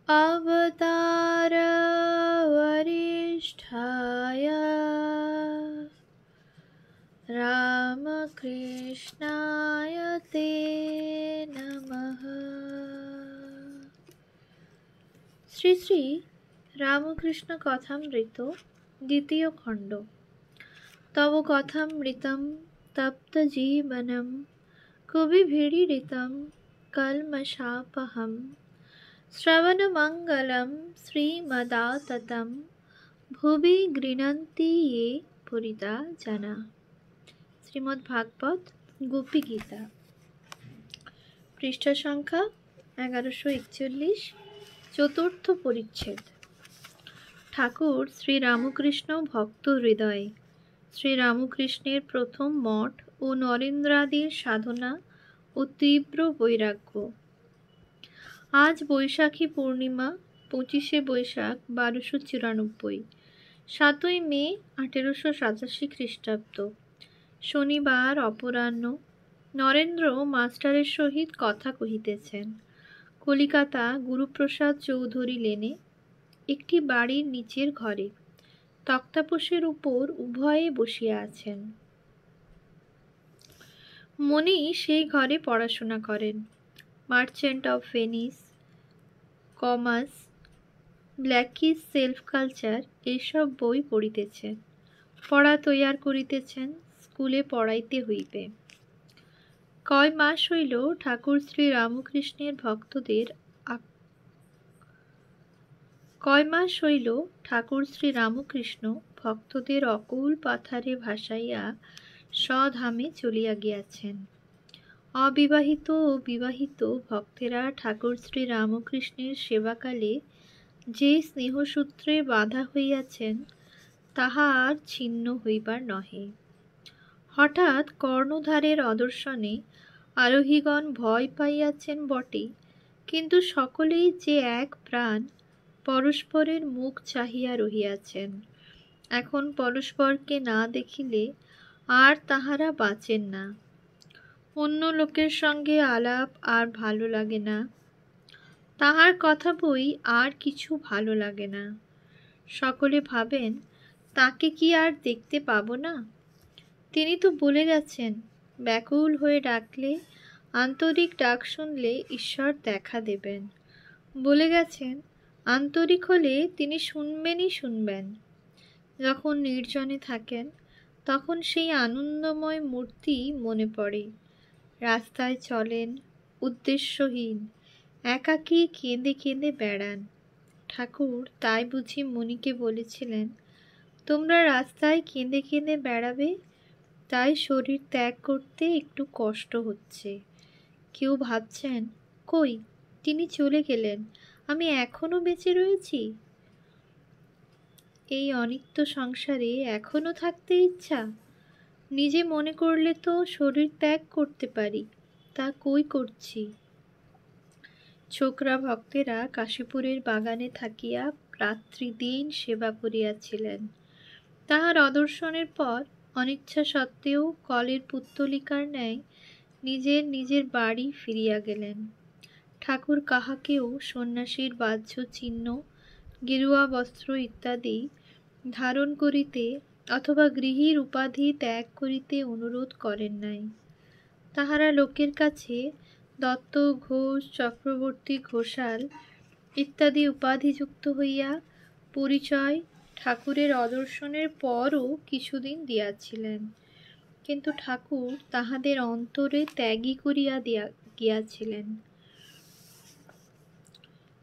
अवतार वरिष्ठाय रामकृष्णाय ते नमः। শ্রী শ্রী রামকৃষ্ণ কথামৃত দ্বিতীয় খণ্ড। তব কথামৃতম তপ্ত জীবনম কবিভিড়িতম কলমশাপহম শ্রবণমঙ্গলম শ্রীমদাততম ভুবি গৃণন্তি ये পুরিতা জানা। শ্রীমদ্ ভাগবত গোপী গীতা, পৃষ্ঠা সংখ্যা 1141, চতুর্থ পরিচ্ছেদ। ঠাকুর শ্রী রামকৃষ্ণ ভক্ত হৃদয়। শ্রী রামকৃষ্ণের প্রথম মঠ ও নরেন্দ্রাদির সাধনা ও তীব্র বৈরাগ্য। আজ বৈশাখী পূর্ণিমা, 25শে বৈশাখ 1294, 7ই মে 1887 খ্রিস্টাব্দ। শনিবার অপরাহ্ন। নরেন্দ্র মাস্টারের সহিত কথা কহিতেছেন কলিকাতা গুরুপ্রসাদ চৌধুরী লেনে একটি বাড়ির নিচের ঘরে। তক্তাপোশের উপর উভয়ে বসিয়া আছেন। মণি সেই ঘরে পড়াশোনা করেন। Merchant of Venice, Comus, Blackie's self culture এইসব বই পড়িতেছেন। পড়া তৈয়ার করিতেছেন, স্কুলে পড়াইতে হইবে। কয় মাস হইল ঠাকুর শ্রী রামকৃষ্ণের ভক্তদের অকুল পাথারে ভাসাইয়া স্বধামে চলিয়া গিয়াছেন। অবিবাহিত ও বিবাহিত ভক্তেরা ঠাকুর শ্রী রামকৃষ্ণের সেবাকালে যে স্নেহসূত্রে বাঁধা হইয়াছেন তাহা আর ছিন্ন হইবার নহে। হঠাৎ কর্ণধারের অদর্শনে আরোহীগণ ভয় পাইয়াছেন বটে, কিন্তু সকলেই যে এক প্রাণ পরস্পরের মুখ চাহিয়া রহিয়াছেন। এখন পরস্পরকে না দেখিলে আর তাহারা বাঁচেন না। অন্য লোকের সঙ্গে আলাপ আর ভালো লাগে না, তাহার কথা বই আর কিছু ভালো লাগে না। সকলে ভাবেন তাকে কি আর দেখতে পাবো না? তিনি তো বলে গেছেন, ব্যাকুল হয়ে ডাকলে, আন্তরিক ডাক শুনলে ঈশ্বর দেখা দেবেন। বলে গেছেন আন্তরিক হলে তিনি শুনবেনই শুনবেন। যখন নির্জনে থাকেন তখন সেই আনন্দময় মূর্তি মনে পড়ে। রাস্তায় চলেন, উদ্দেশ্যহীন, একাকী কেঁদে কেঁদে বেড়ান। ঠাকুর তাই বুঝি মণিকে বলেছিলেন, তোমরা রাস্তায় কেঁদে কেঁদে বেড়াবে, তাই শরীর ত্যাগ করতে একটু কষ্ট হচ্ছে। কেউ ভাবছেন, কই তিনি চলে গেলেন, আমি এখনো বেঁচে রয়েছি। এই অনিত্য সংসারে এখনো থাকতে ইচ্ছা। নিজে মনে করলে তো শরীর ত্যাগ করতে পারি, তা কই করছি। ছোকরা ভক্তেরা কাশীপুরের বাগানে থাকিয়া রাত্রিদিন সেবা করিয়াছিলেন। তাহার অদর্শনের পর অনিচ্ছা সত্ত্বেও কলের পুত্তলিকার ন্যায় নিজের নিজের বাড়ি ফিরিয়া গেলেন। ঠাকুর কাহাকেও সন্ন্যাসীর বাহ্য চিহ্ন, গেরুয়া বস্ত্র ইত্যাদি ধারণ করিতে অথবা গৃহীর উপাধি ত্যাগ করিতে অনুরোধ করেন নাই। তাহারা লোকের কাছে দত্ত ঘোষ, চক্রবর্তী ঘোষাল ইত্যাদি উপাধিযুক্ত হইয়া পরিচয় ঠাকুরের অদর্শনের পরও কিছুদিন দিয়াছিলেন, কিন্তু ঠাকুর তাহাদের অন্তরে ত্যাগী করিয়া গিয়াছিলেন।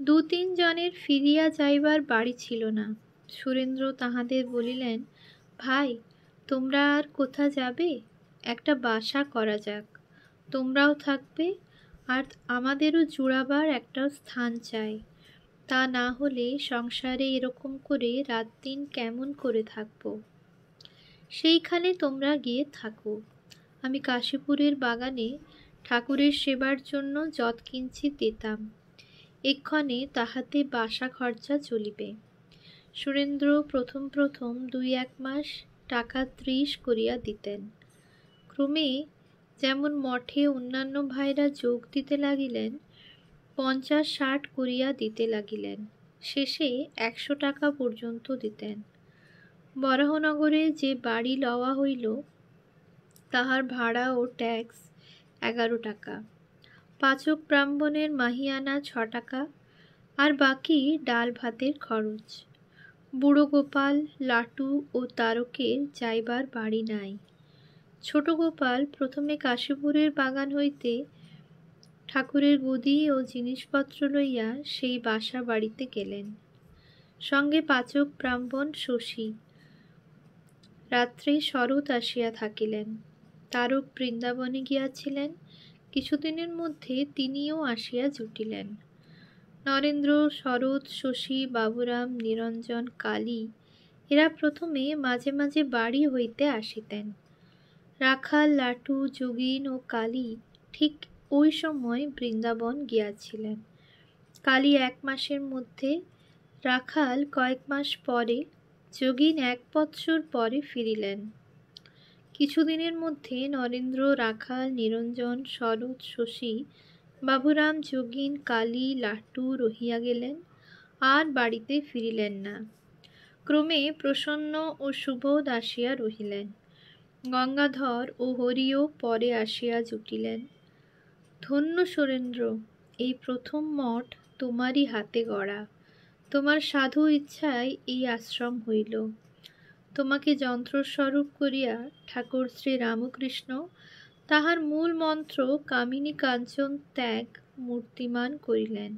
2-3 জনের ফিরিয়া যাইবার বাড়ি ছিল না। সুরেন্দ্র তাহাদের বলিলেন, ভাই, তোমরা আর কোথা যাবে? একটা বাসা করা যাক, তোমরাও থাকবে, আর আমাদেরও জুড়াবার একটা স্থান চাই। তা না হলে সংসারে এরকম করে রাত দিন কেমন করে থাকবো? সেইখানে তোমরা গিয়ে থাকো। আমি কাশীপুরের বাগানে ঠাকুরের সেবার জন্য যৎকিঞ্চিৎ দিতাম, এক্ষণে তাহাতে বাসা খরচা চলিবে। সুরেন্দ্র প্রথম 2-1 মাস টাকা 30 করিয়া দিতেন। ক্রমে যেমন মঠে অন্যান্য ভাইরা যোগ দিতে লাগিলেন, 50-60 করিয়া দিতে লাগিলেন, শেষে 100 টাকা পর্যন্ত দিতেন। বরাহনগরে যে বাড়ি লওয়া হইল, তাহার ভাড়া ও ট্যাক্স 11 টাকা, পাচক ব্রাহ্মণের মাহিয়ানা 6 টাকা, আর বাকি ডাল ভাতের খরচ। বুড়ো গোপাল, লাটু ও তারকের যাইবার বাড়ি নাই। ছোট গোপাল প্রথমে কাশীপুরের বাগান হইতে ঠাকুরের গদি ও জিনিসপত্র লইয়া সেই বাসা বাড়িতে গেলেন। সঙ্গে পাচক ব্রাহ্মণ শশী। রাত্রে শরৎ আসিয়া থাকিলেন। তারক বৃন্দাবনে গিয়াছিলেন। কিছুদিনের মধ্যে তিনিও আসিয়া জুটিলেন। নরেন্দ্র, শরৎ, শশী, বাবুরাম, নিরঞ্জন, কালী এরা প্রথমে মাঝে মাঝে বাড়ি হইতে আসিতেন। রাখাল, লাটু, যোগিন ও কালী ঠিক ওই সময় বৃন্দাবন গিয়াছিলেন। কালী 1 মাসের মধ্যে, রাখাল কয়েক মাস পরে, যোগিন 1 বৎসর পরে ফিরিলেন। কিছুদিনের মধ্যে নরেন্দ্র, রাখাল, নিরঞ্জন, শরৎ, শশী, বাবুরাম, যোগিন, কালী, লাটু রহিয়া গেলেন, আর বাড়িতে ফিরিলেন না। ক্রমে প্রসন্ন ও সুবোধ আসিয়া রহিলেন। গঙ্গাধর ও হরিও পরে আসিয়া জুটিলেন। ধন্য সুরেন্দ্র, এই প্রথম মঠ তোমারই হাতে গড়া। তোমার সাধু ইচ্ছায় এই আশ্রম হইল। তোমাকে যন্ত্রস্বরূপ করিয়া ঠাকুর শ্রী রামকৃষ্ণ তাহার মূল মন্ত্র কামিনী কাঞ্চন ত্যাগ মূর্তিমান করিলেন।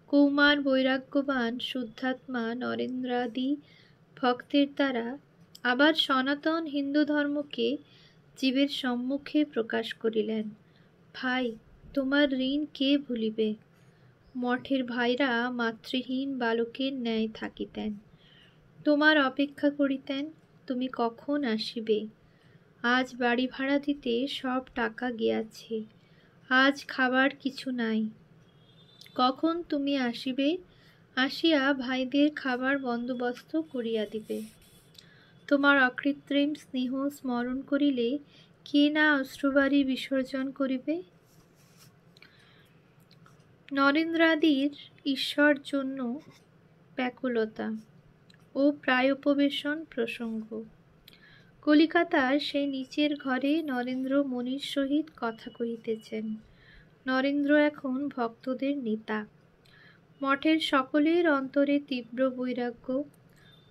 কৌমার বৈরাগ্যবান শুদ্ধাত্মা নরেন্দ্রাদি ভক্তের দ্বারা আবার সনাতন হিন্দু ধর্মকে জীবের সম্মুখে প্রকাশ করিলেন। ভাই, তোমার ঋণ কে ভুলিবে? মঠের ভাইরা মাতৃহীন বালকের ন্যায় থাকিতেন, তোমার অপেক্ষা করিতেন তুমি কখন আসিবে। আজ বাড়ি ভাড়া দিতে সব টাকা গিয়াছে, আজ খাবার কিছু নাই। কখন তুমি আসিবে, আসিয়া ভাইদের খাবার বন্দোবস্ত করিয়া দিবে। তোমার অকৃত্রিম স্নেহ স্মরণ করিলে কে না অশ্রুবারি বিসর্জন করিবে। নরেন্দ্রাদির ঈশ্বর জন্য ব্যাকুলতা ও প্রায়োপবেশন প্রসঙ্গ। কলিকাতার সেই নিচের ঘরে নরেন্দ্র মনির সহিত কথা কহিতেছেন। নরেন্দ্র এখন ভক্তদের নেতা। মঠের সকলের অন্তরে তীব্র বৈরাগ্য।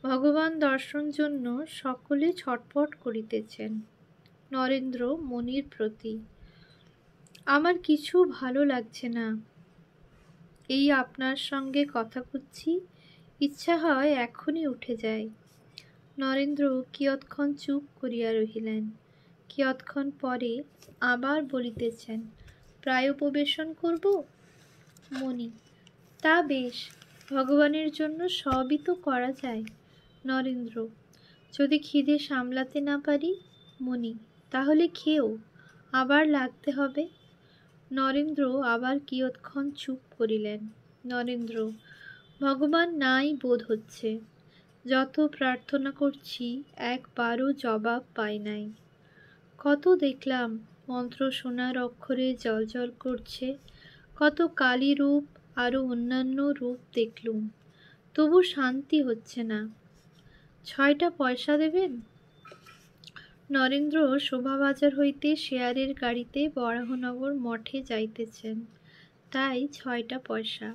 ভগবান দর্শন জন্য সকলে ছটফট করিতেছেন। নরেন্দ্র মনির প্রতি, আমার কিছু ভালো লাগছে না, এই আপনার সঙ্গে কথা করছি, ইচ্ছা হয় এখনই উঠে যায়। নরেন্দ্র কিয়ৎক্ষণ চুপ করিয়া রহিলেন। কিয়ৎক্ষণ পরে আবার বলিতেছেন, প্রায়োপবেশন করব? মণি, তা বেশ, ভগবানের জন্য সবই তো করা যায়। নরেন্দ্র, যদি খিদে সামলাতে না পারি? মণি, তাহলে খেও, আবার লাগতে হবে। নরেন্দ্র আবার কিয়ৎক্ষণ চুপ করিলেন। নরেন্দ্র, ভগবান নাই বোধ হচ্ছে। যত প্রার্থনা করছি একবারও জবাব পাই নাই। কত দেখলাম মন্ত্র সোনার অক্ষরে জ্বলজ্বল করছে, কত কালী রূপ আরও অন্যান্য রূপ দেখলুম, তবু শান্তি হচ্ছে না। 6টা পয়সা দেবেন? নরেন্দ্র শোভাবাজার হইতে শেয়ারের গাড়িতে বরাহনগর মঠে যাইতেছেন, তাই 6টা পয়সা।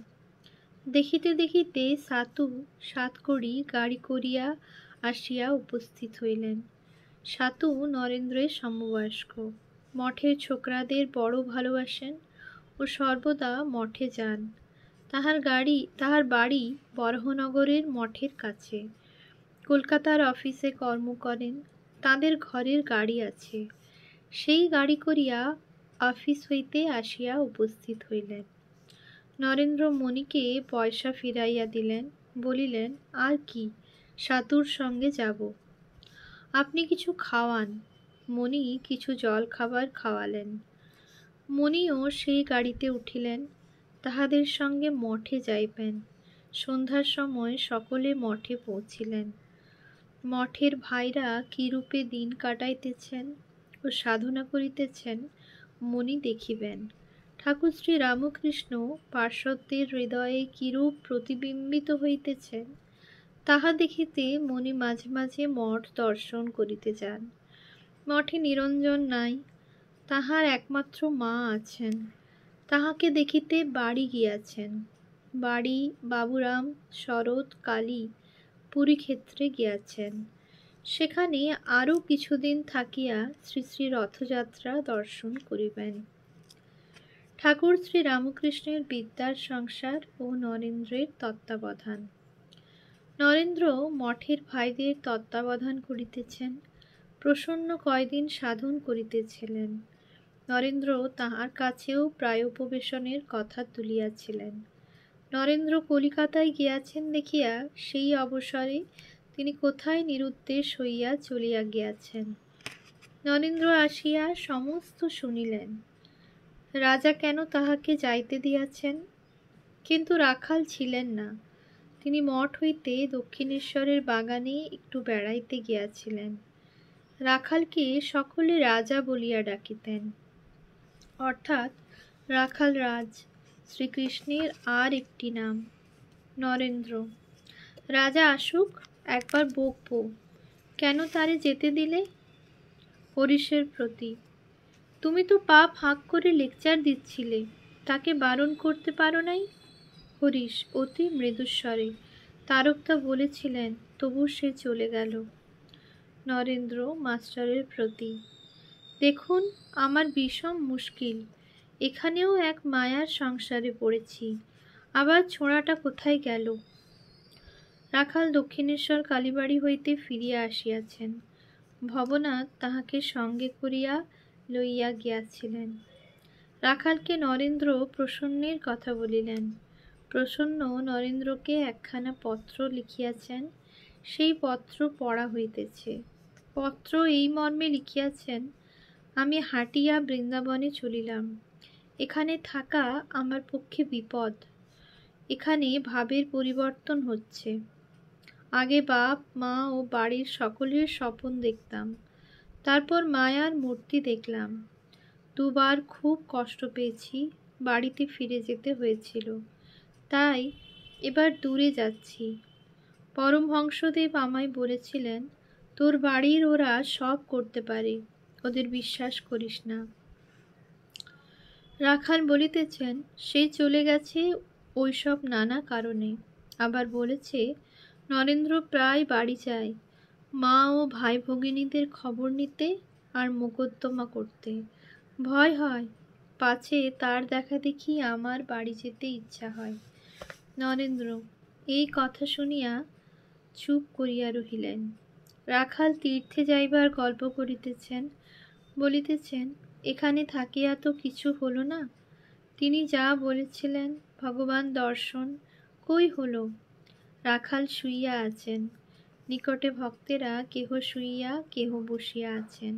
দেখিতে দেখিতে সাতু 7 কড়ি গাড়ি করিয়া আসিয়া উপস্থিত হইলেন। সাতু নরেন্দ্রের সমবয়স্ক। মঠের ছোকরাদের বড় ভালোবাসেন ও সর্বদা মঠে যান। তাহার বাড়ি বরাহনগরের মঠের কাছে। কলকাতার অফিসে কর্ম করেন। তাদের ঘরের গাড়ি আছে। সেই গাড়ি করিয়া অফিস হইতে আসিয়া উপস্থিত হইলেন। নরেন্দ্র মণিকে পয়সা ফিরাইয়া দিলেন, বলিলেন, আর কি, সাতুর সঙ্গে যাব। আপনি কিছু খাওয়ান। মণি কিছু জল খাবার খাওয়ালেন। মণিও সেই গাড়িতে উঠিলেন। তাহাদের সঙ্গে মঠে যাইবেন। সন্ধ্যার সময় সকলে মঠে পৌঁছিলেন। মঠের ভাইরা কিরূপে দিন কাটাইতেছেন, ও সাধনা করিতেছেন মনি দেখিবেন। ঠাকুর শ্রী রামকৃষ্ণ পার্শ্বদের হৃদয়ে কিরূপ প্রতিবিম্বিত হইতেছেন তাহা দেখিতে মনি মাঝে মাঝে মঠ দর্শন করিতে যান। মঠে নিরঞ্জন নাই, তাহার একমাত্র মা আছেন। তাহাকে দেখিতে বাড়ি গিয়াছেন। বাড়ি বাবুরাম, শরৎ, কালী পুরীক্ষেত্রে গিয়াছেন। সেখানে আরও কিছুদিন থাকিয়া শ্রী শ্রী রথযাত্রা দর্শন করিবেন। ঠাকুর শ্রী রামকৃষ্ণের বিদ্যার সংসার ও নরেন্দ্রের তত্ত্বাবধান। নরেন্দ্র মঠের ভাইদের তত্ত্বাবধান করিতেছেন। প্রসন্ন কয়দিন সাধন করিতেছিলেন। নরেন্দ্র তাহার কাছেও প্রায় উপবেশনের কথা তুলিয়াছিলেন। নরেন্দ্র কলিকাতায় গিয়াছেন দেখিয়া সেই অবসরে তিনি কোথায় নিরুদ্দেশ হইয়া চলিয়া গিয়াছেন। নরেন্দ্র আসিয়া সমস্ত শুনিলেন। রাজা কেন তাহাকে যাইতে দিয়াছেন? কিন্তু রাখাল ছিলেন না। তিনি মঠ হইতে দক্ষিণেশ্বরের বাগানে একটু বেড়াইতে গিয়াছিলেন। রাখালকে সকলে রাজা বলিয়া ডাকিতেন, অর্থাৎ রাখাল রাজ, শ্রীকৃষ্ণের আর একটি নাম। নরেন্দ্র, রাজা আসুক, একবার বকবো, কেন তারে যেতে দিলে? হরিশের প্রতি, তুমি তো পা ফাঁক করে লেকচার দিচ্ছিলে, তাকে বারণ করতে পারো নাই? হরিশ অতি মৃদুস্বরে, তারকদা বলেছিলেন, তবু সে চলে গেল। নরেন্দ্র মাস্টারের প্রতি, দেখুন আমার বিষম মুশকিল, এখানেও এক মায়ার সংসারে পড়েছি, আবার ছোঁড়াটা কোথায় গেল? রাখাল দক্ষিণেশ্বর কালীবাড়ি হইতে ফিরিয়া আসিয়াছেন। ভবনাথ তাহাকে সঙ্গে করিয়া লইয়া গিয়াছিলেন। রাখালকে নরেন্দ্র প্রসন্নের কথা বলিলেন। প্রসন্ন নরেন্দ্রকে একখানা পত্র লিখিয়াছেন, সেই পত্র পড়া হইতেছে। পত্র এই মর্মে লিখিয়াছেন, আমি হাঁটিয়া বৃন্দাবনে চলিলাম। এখানে থাকা আমার পক্ষে বিপদ। এখানে ভাবের পরিবর্তন হচ্ছে। আগে বাপ মা ও বাড়ির সকলের স্বপন দেখতাম, তারপর মায়ার মূর্তি দেখলাম। দুবার খুব কষ্ট পেয়েছি, বাড়িতে ফিরে যেতে হয়েছিল, তাই এবার দূরে যাচ্ছি। পরমহংসদেব আমায় বলেছিলেন, তোর বাড়ির ওরা সব করতে পারে, ওদের বিশ্বাস করিস না। রাখাল বলিতেছেন, সে চলে গেছে ওইসব নানা কারণে। আবার বলেছে, নরেন্দ্র প্রায় বাড়ি যায়, মা ও ভাই ভগিনীদের খবর নিতে আর মোকদ্দমা করতে। ভয় হয়, পাছে তার দেখা দেখি আমার বাড়ি যেতে ইচ্ছা হয়। নরেন্দ্র এই কথা শুনিয়া চুপ করিয়া রহিলেন। রাখাল তীর্থে যাইবার গল্প করিতেছেন। বলিতেছেন, এখানে থাকিয়া তো কিছু হলো না। তিনি যা বলেছিলেন ভগবান দর্শন, কই হলো? রাখাল শুইয়া আছেন, নিকটে ভক্তেরা কেহ শুইয়া কেহ বসিয়া আছেন।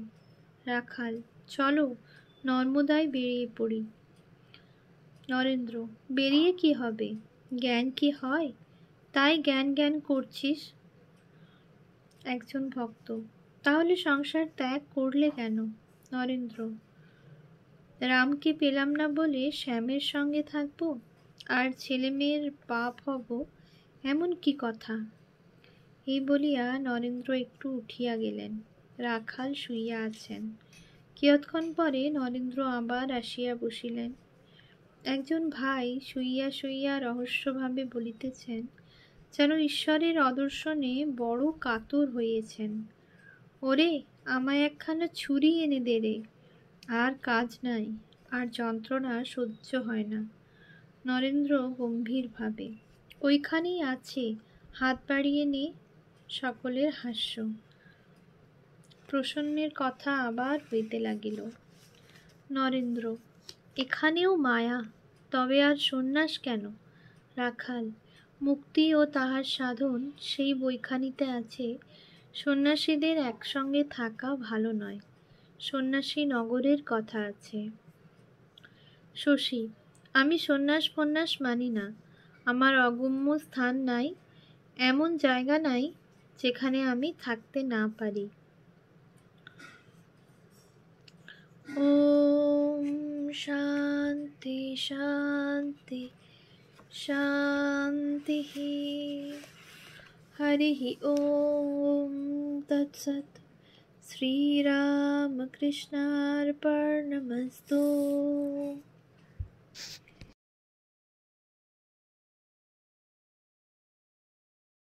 রাখাল, চলো নর্মদায় বেরিয়ে পড়ি। নরেন্দ্র, বেরিয়ে কি হবে? জ্ঞান কি হয়? তাই জ্ঞান জ্ঞান করছিস। একজন ভক্ত, তাহলে সংসার ত্যাগ করলে কেন? নরেন্দ্র, রামকে পেলাম না বলে শ্যামের সঙ্গে থাকবো আর ছেলে মেয়ের বাপ হব, এমন কি কথা? এই বলিয়া নরেন্দ্র একটু উঠিয়া গেলেন। রাখাল শুইয়া আছেন। কিয়ৎক্ষণ পরে নরেন্দ্র আবার আসিয়া বসিলেন। একজন ভাই শুইয়া শুইয়া রহস্যভাবে বলিতেছেন, যেন ঈশ্বরের অদর্শনে বড় কাতর হইয়েছেন। ওরে, আমায় একখানা ছুরি এনে দে রে, আর কাজ নাই, আর যন্ত্রণা সহ্য হয় না। নরেন্দ্র গম্ভীরভাবে, ওইখানেই আছে, হাত বাড়িয়ে নে। সকলের হাস্য। প্রসন্নের কথা আবার হইতে লাগিল। নরেন্দ্র, এখানেও মায়া, তবে আর সন্ন্যাস কেন? রাখাল, মুক্তি ও তাহার সাধন সেই বইখানিতে আছে। সন্ন্যাসীদের একসঙ্গে থাকা ভালো নয়। সন্ন্যাসী নগরের কথা আছে। শশী, আমি সন্ন্যাস ফন্যাস মানি না। আমার অগম্য স্থান নাই, এমন জায়গা নাই যেখানে আমি থাকতে না পারি। ॐ शान्ति शान्ति शान्तिः। हरिः ॐ तत्सत्। श्रीरामकृष्णार्पणमस्तु।